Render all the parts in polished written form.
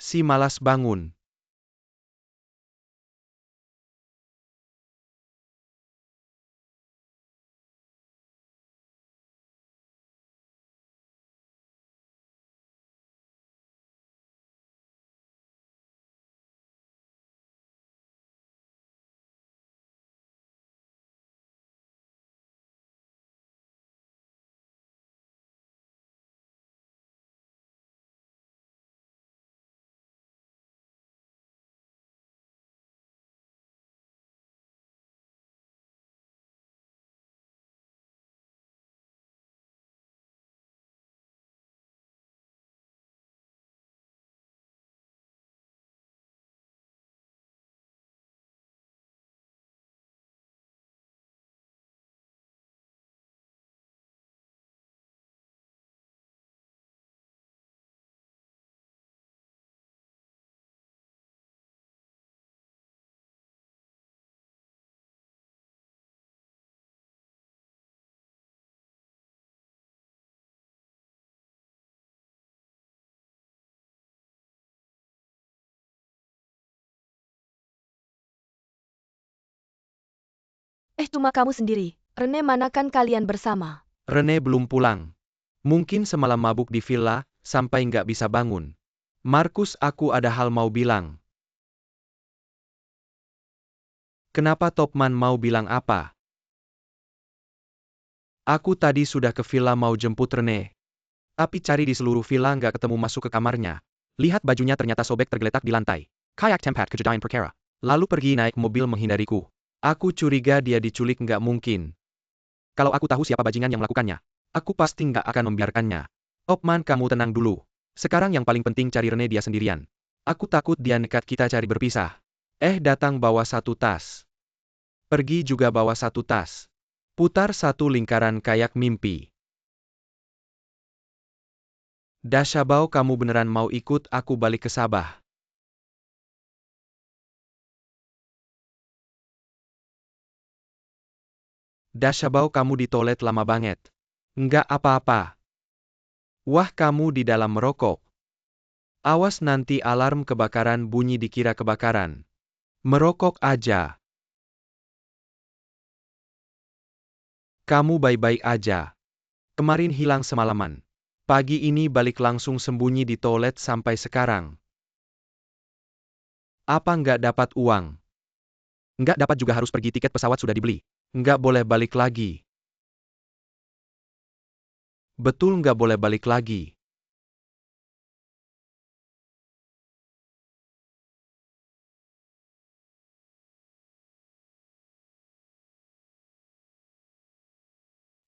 Si malas bangun. Cuma kamu sendiri. Rene, manakan kalian bersama? Rene belum pulang. Mungkin semalam mabuk di villa, sampai nggak bisa bangun. Markus, aku ada hal mau bilang. Kenapa Topman mau bilang apa? Aku tadi sudah ke villa mau jemput Rene. Tapi cari di seluruh villa nggak ketemu masuk ke kamarnya. Lihat bajunya ternyata sobek tergeletak di lantai. Kayak tempat kejadian perkara. Lalu pergi naik mobil menghindariku. Aku curiga dia diculik, nggak mungkin. Kalau aku tahu siapa bajingan yang melakukannya, aku pasti nggak akan membiarkannya. Topman, kamu tenang dulu. Sekarang yang paling penting cari Rene, dia sendirian. Aku takut dia nekat kita cari berpisah. Datang bawa satu tas. Pergi juga bawa satu tas. Putar satu lingkaran kayak mimpi. Dashabau, kamu beneran mau ikut aku balik ke Sabah? Dashabau, kamu di toilet lama banget. Nggak apa-apa. Wah, kamu di dalam merokok. Awas nanti alarm kebakaran bunyi dikira kebakaran. Merokok aja. Kamu baik-baik aja. Kemarin hilang semalaman. Pagi ini balik langsung sembunyi di toilet sampai sekarang. Apa nggak dapat uang? Nggak dapat juga harus pergi, tiket pesawat sudah dibeli. Nggak boleh balik lagi. Betul, nggak boleh balik lagi.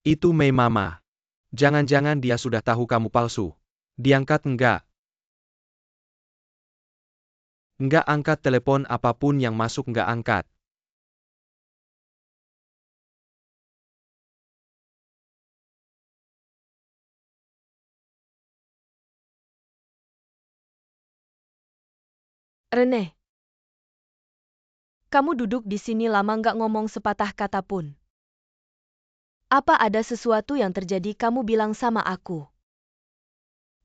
Itu Mei Mama. Jangan-jangan dia sudah tahu kamu palsu. Diangkat enggak? Enggak angkat telepon, apapun yang masuk enggak angkat. Rene, kamu duduk di sini lama nggak ngomong sepatah kata pun. Apa ada sesuatu yang terjadi? Kamu bilang sama aku.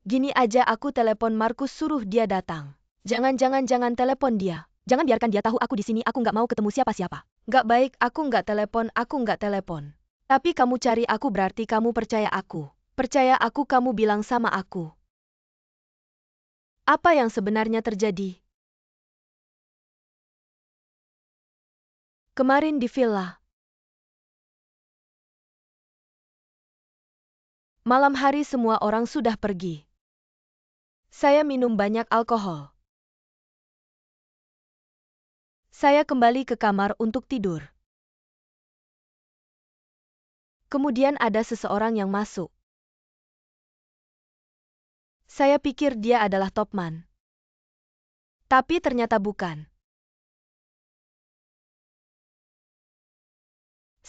Gini aja, aku telepon Markus, suruh dia datang. Jangan telepon dia. Jangan biarkan dia tahu aku di sini. Aku nggak mau ketemu siapa-siapa. Nggak baik, aku nggak telepon. Tapi kamu cari aku, berarti kamu percaya aku. Percaya aku, kamu bilang sama aku. Apa yang sebenarnya terjadi? Kemarin di villa. Malam hari semua orang sudah pergi. Saya minum banyak alkohol. Saya kembali ke kamar untuk tidur. Kemudian ada seseorang yang masuk. Saya pikir dia adalah Topman. Tapi ternyata bukan.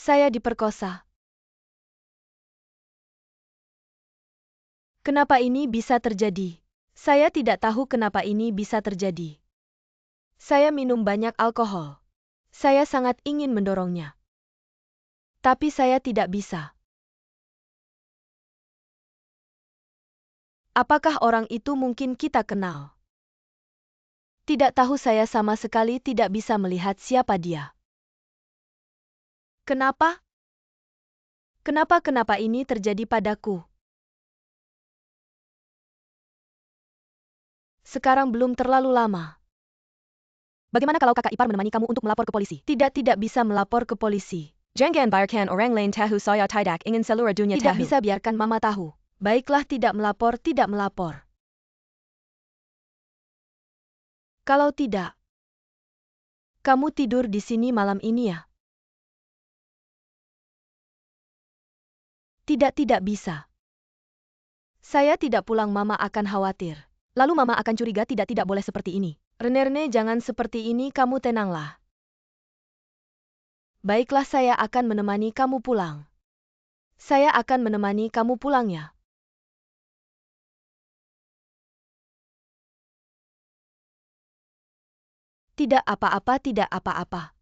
Saya diperkosa. Kenapa ini bisa terjadi? Saya tidak tahu kenapa ini bisa terjadi. Saya minum banyak alkohol. Saya sangat ingin mendorongnya. Tapi saya tidak bisa. Apakah orang itu mungkin kita kenal? Tidak tahu, saya sama sekali tidak bisa melihat siapa dia. Kenapa? Kenapa ini terjadi padaku? Sekarang belum terlalu lama. Bagaimana kalau kakak ipar menemani kamu untuk melapor ke polisi? Tidak bisa melapor ke polisi. Jangan biarkan orang lain tahu saya tidak ingin seluruh dunia Tidak tahu. bisa biarkan mama tahu. Baiklah, tidak melapor. Kalau tidak, kamu tidur di sini malam ini ya? Tidak bisa. Saya tidak pulang, mama akan khawatir. Lalu mama akan curiga. Tidak boleh seperti ini. Rene, jangan seperti ini, kamu tenanglah. Baiklah, saya akan menemani kamu pulang. Saya akan menemani kamu pulang ya. Tidak apa-apa.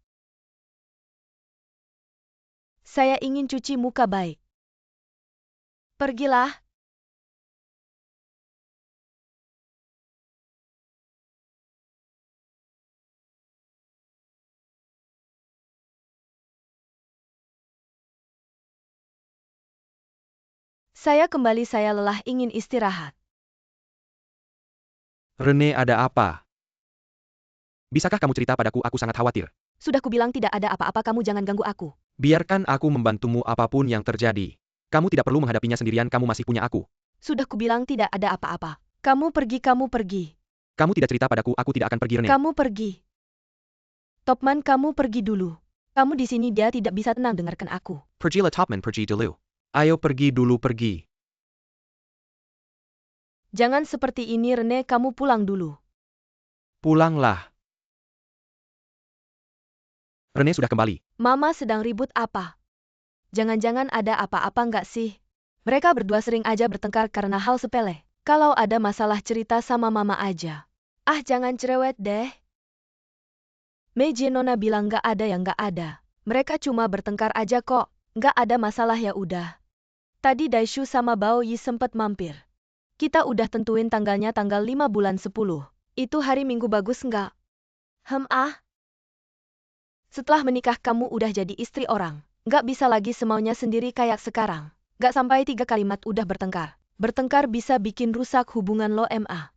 Saya ingin cuci muka, baik. Pergilah. Saya kembali, saya lelah, ingin istirahat. Rene, ada apa? Bisakah kamu cerita padaku? Aku sangat khawatir. Sudah kubilang tidak ada apa-apa, kamu jangan ganggu aku. Biarkan aku membantumu apapun yang terjadi. Kamu tidak perlu menghadapinya sendirian, kamu masih punya aku. Sudah kubilang tidak ada apa-apa. Kamu pergi. Kamu tidak cerita padaku, aku tidak akan pergi, Rene. Kamu pergi. Topman, kamu pergi dulu. Kamu di sini, dia tidak bisa tenang dengarkan aku. Pergilah Topman, pergi dulu. Ayo pergi dulu, pergi. Jangan seperti ini, Rene, kamu pulang dulu. Pulanglah. Rene sudah kembali. Mama sedang ribut apa? Jangan-jangan ada apa-apa nggak sih? Mereka berdua sering aja bertengkar karena hal sepele. Kalau ada masalah cerita sama mama aja. Ah, jangan cerewet deh. Meiji Nona bilang nggak ada yang nggak ada. Mereka cuma bertengkar aja kok. Nggak ada masalah, ya udah. Tadi Daishu sama Bao Yi sempet mampir. Kita udah tentuin tanggalnya, tanggal 5 bulan 10. Itu hari Minggu, bagus nggak? Setelah menikah kamu udah jadi istri orang. Nggak bisa lagi semaunya sendiri kayak sekarang. Nggak sampai 3 kalimat udah bertengkar. Bertengkar bisa bikin rusak hubungan lo, Ma.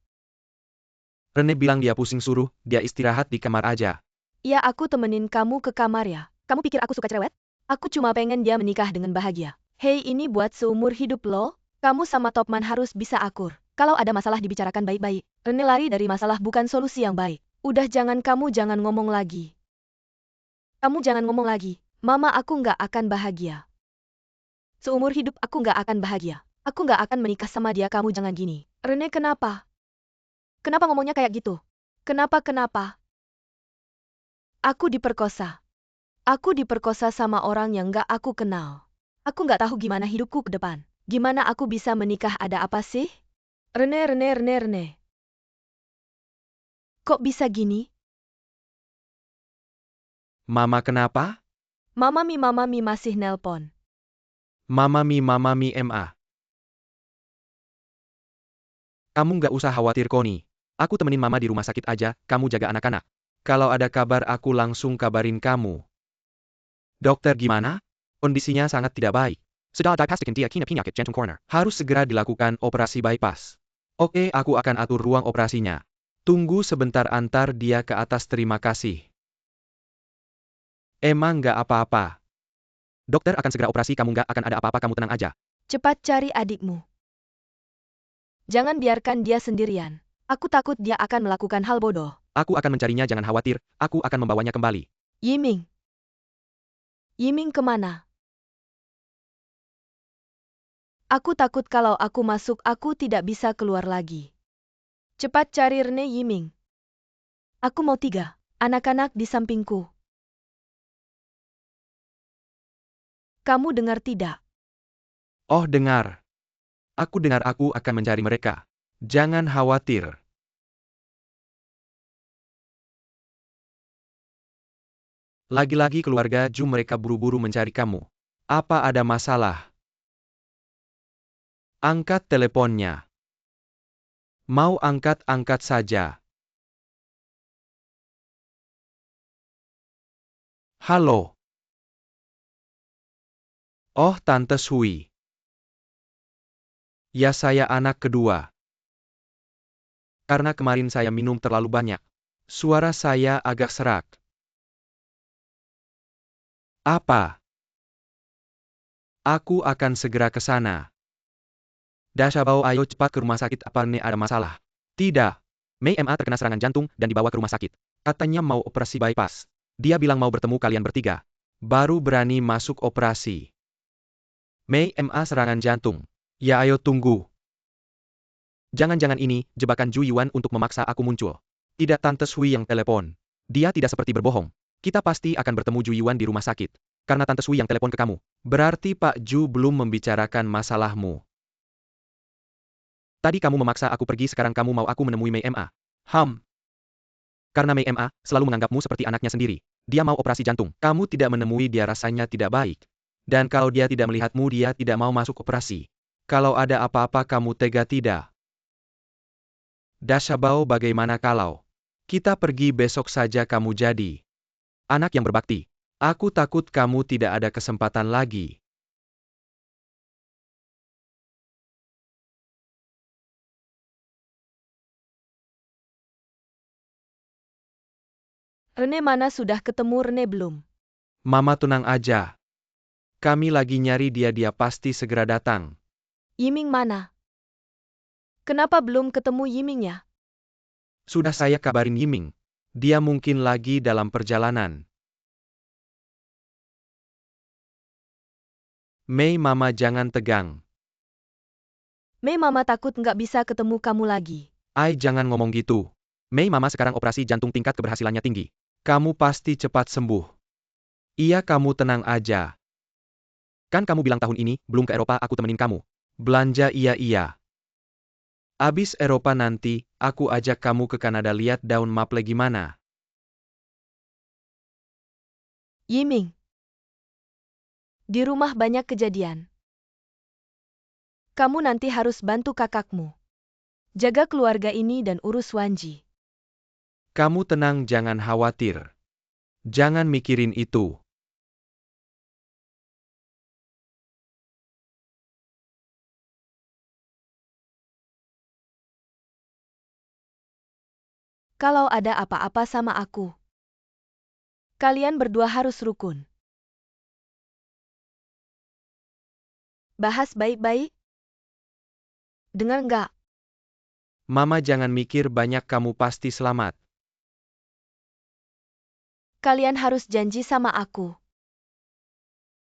Rene bilang dia pusing, suruh dia istirahat di kamar aja. Ya, aku temenin kamu ke kamar ya. Kamu pikir aku suka cerewet? Aku cuma pengen dia menikah dengan bahagia. Hei, ini buat seumur hidup lo. Kamu sama Topman harus bisa akur. Kalau ada masalah dibicarakan baik-baik. Rene lari dari masalah bukan solusi yang baik. Udah, kamu jangan ngomong lagi. Kamu jangan ngomong lagi. Mama, aku nggak akan bahagia. Seumur hidup aku nggak akan bahagia. Aku nggak akan menikah sama dia, kamu jangan gini. Rene, kenapa? Kenapa ngomongnya kayak gitu? Kenapa? Aku diperkosa. Aku diperkosa sama orang yang nggak aku kenal. Aku nggak tahu gimana hidupku ke depan. Gimana aku bisa menikah, ada apa sih? Rene. Kok bisa gini? Mama kenapa? Mama Mi masih nelpon. Mama Mi, Ma. Kamu nggak usah khawatir, Koni. Aku temenin mama di rumah sakit aja, kamu jaga anak-anak. Kalau ada kabar aku langsung kabarin kamu. Dokter gimana? Kondisinya sangat tidak baik. Sedang dipastikan dia kena penyakit jantung koroner. Harus segera dilakukan operasi bypass. Oke, aku akan atur ruang operasinya. Tunggu sebentar, antar dia ke atas, terima kasih. Emang nggak apa-apa. Dokter akan segera operasi, kamu nggak akan ada apa-apa, kamu tenang aja. Cepat cari adikmu. Jangan biarkan dia sendirian. Aku takut dia akan melakukan hal bodoh. Aku akan mencarinya, jangan khawatir, aku akan membawanya kembali. Yiming kemana? Aku takut kalau aku masuk aku tidak bisa keluar lagi. Cepat cari Rene, Yiming. Aku mau 3 anak-anak di sampingku. Kamu dengar tidak? Oh, dengar. Aku dengar, aku akan mencari mereka. Jangan khawatir. Lagi-lagi keluarga Ju, mereka buru-buru mencari kamu. Apa ada masalah? Angkat teleponnya. Mau angkat saja. Halo. Oh, Tante Sui. Ya, saya anak kedua. Karena kemarin saya minum terlalu banyak. Suara saya agak serak. Apa? Aku akan segera ke sana. Dashabao, ayo cepat ke rumah sakit, apa nih ada masalah? Tidak. Mei Ma terkena serangan jantung dan dibawa ke rumah sakit. Katanya mau operasi bypass. Dia bilang mau bertemu kalian bertiga. Baru berani masuk operasi. Mei Ma serangan jantung. Ya, ayo tunggu. Jangan-jangan ini jebakan Ju Yuan untuk memaksa aku muncul. Tidak, Tante Sui yang telepon. Dia tidak seperti berbohong. Kita pasti akan bertemu Ju Yuan di rumah sakit. Karena Tante Sui yang telepon ke kamu. Berarti Pak Ju belum membicarakan masalahmu. Tadi kamu memaksa aku pergi, sekarang kamu mau aku menemui Mei Ma. Karena Mei Ma selalu menganggapmu seperti anaknya sendiri. Dia mau operasi jantung. Kamu tidak menemui dia, rasanya tidak baik. Dan kalau dia tidak melihatmu, dia tidak mau masuk operasi. Kalau ada apa-apa kamu tega tidak? Dashabao, bagaimana kalau kita pergi besok saja, kamu jadi anak yang berbakti. Aku takut kamu tidak ada kesempatan lagi. Rene mana, sudah ketemu Rene belum? Mama tenang aja. Kami lagi nyari dia pasti segera datang. Yiming mana? Kenapa belum ketemu Yimingnya? Sudah saya kabarin Yiming. Dia mungkin lagi dalam perjalanan. Mei, Mama jangan tegang. Mei, Mama takut nggak bisa ketemu kamu lagi. Ai, jangan ngomong gitu. Mei, Mama sekarang operasi jantung tingkat keberhasilannya tinggi. Kamu pasti cepat sembuh. Iya, kamu tenang aja. Kan kamu bilang tahun ini belum ke Eropa, aku temenin kamu. Belanja, iya. Abis Eropa nanti, aku ajak kamu ke Kanada lihat daun maple gimana. Yiming. Di rumah banyak kejadian. Kamu nanti harus bantu kakakmu. Jaga keluarga ini dan urus Wanji. Kamu tenang, jangan khawatir. Jangan mikirin itu. Kalau ada apa-apa sama aku, kalian berdua harus rukun. Bahas baik-baik. Dengar nggak? Mama jangan mikir banyak, kamu pasti selamat. Kalian harus janji sama aku.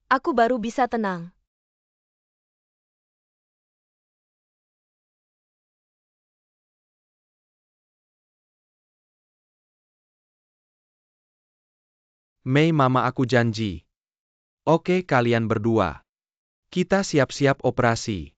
Aku baru bisa tenang. Mei, Mama aku janji. Oke, kalian berdua. Kita siap-siap operasi.